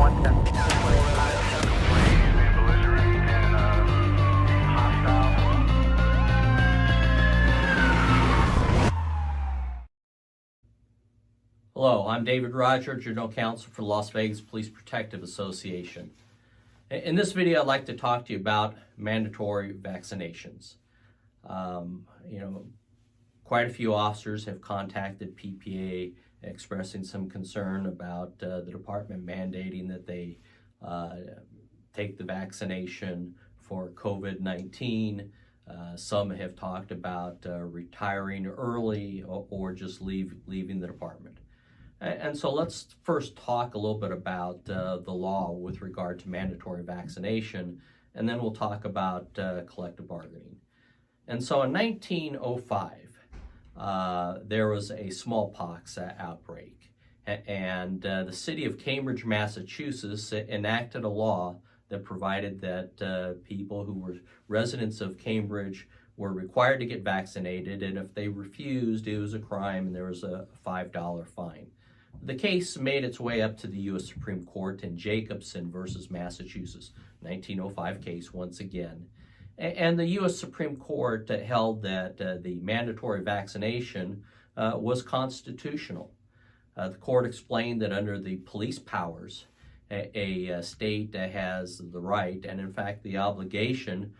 Hello, I'm David Roger, General Counsel for Las Vegas Police Protective Association. In this video, I'd like to talk to you about mandatory vaccinations. Quite a few officers have contacted PPA expressing some concern about the department mandating that they take the vaccination for COVID-19. Some have talked about retiring early or just leaving the department. And so let's first talk a little bit about the law with regard to mandatory vaccination, and then we'll talk about collective bargaining. And so in 1905, there was a smallpox outbreak, and the city of Cambridge, Massachusetts enacted a law that provided that people who were residents of Cambridge were required to get vaccinated, and if they refused, it was a crime and there was a $5 fine. The case made its way up to the U.S. Supreme Court in Jacobson versus Massachusetts, 1905 case once again. And the U.S. Supreme Court held that the mandatory vaccination was constitutional. The court explained that under the police powers, a state has the right and in fact the obligation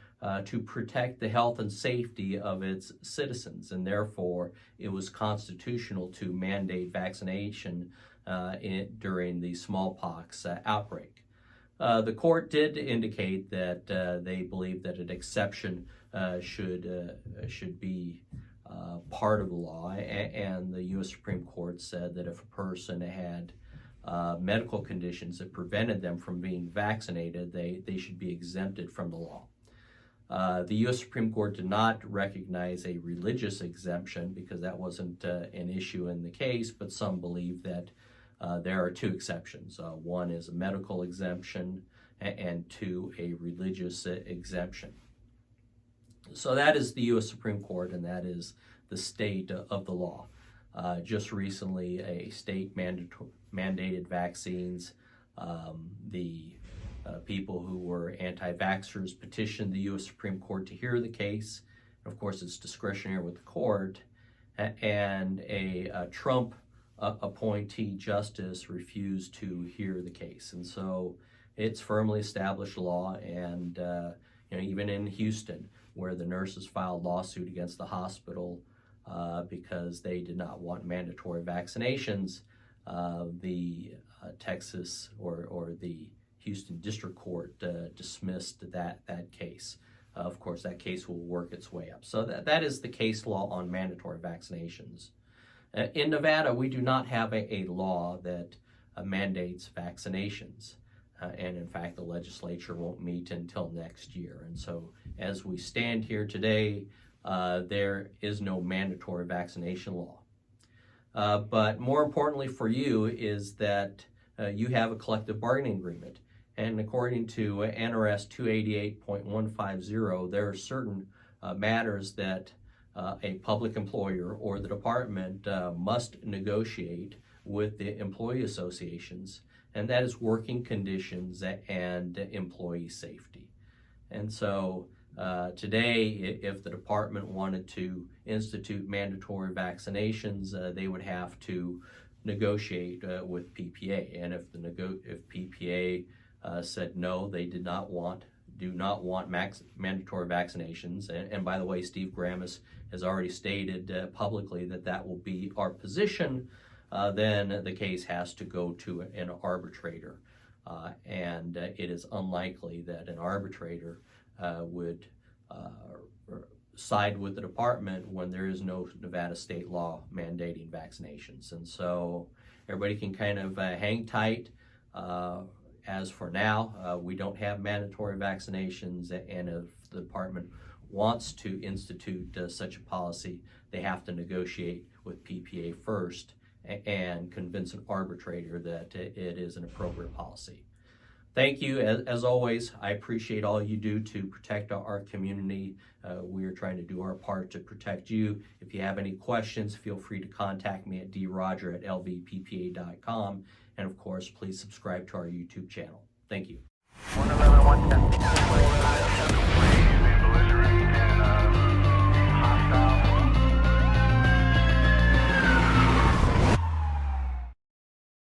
to protect the health and safety of its citizens, and therefore it was constitutional to mandate vaccination during the smallpox outbreak. The court did indicate that they believe that an exception should be part of the law, and the U.S. Supreme Court said that if a person had medical conditions that prevented them from being vaccinated, they should be exempted from the law. The U.S. Supreme Court did not recognize a religious exemption because that wasn't an issue in the case, but some believe that there are two exceptions. One is a medical exemption and two, a religious exemption. So that is the U.S. Supreme Court, and that is the state of the law. Just recently, a state mandated vaccines. People who were anti-vaxxers petitioned the U.S. Supreme Court to hear the case. Of course, it's discretionary with the court. And a Trump appointee justice refused to hear the case. And so it's firmly established law. And even in Houston, where the nurses filed lawsuit against the hospital because they did not want mandatory vaccinations, the Texas or the Houston District Court dismissed that case. Of course, that case will work its way up. So that is the case law on mandatory vaccinations. In Nevada, we do not have a law that mandates vaccinations. And in fact, the legislature won't meet until next year. And so as we stand here today, there is no mandatory vaccination law. But more importantly for you is that you have a collective bargaining agreement. And according to NRS 288.150, there are certain matters that a public employer or the department must negotiate with the employee associations, and that is working conditions and employee safety. And so today, if the department wanted to institute mandatory vaccinations, they would have to negotiate with PPA. And if PPA said no, they do not want mandatory vaccinations, and by the way, Steve Grammis has already stated publicly that will be our position, then the case has to go to an arbitrator. And it is unlikely that an arbitrator would side with the department when there is no Nevada state law mandating vaccinations. And so everybody can kind of hang tight. As for now, we don't have mandatory vaccinations, and if the department wants to institute such a policy, they have to negotiate with PPA first and convince an arbitrator that it is an appropriate policy. Thank you. As always, I appreciate all you do to protect our community. We are trying to do our part to protect you. If you have any questions, feel free to contact me at droger@lvppa.com. And of course, please subscribe to our YouTube channel. Thank you.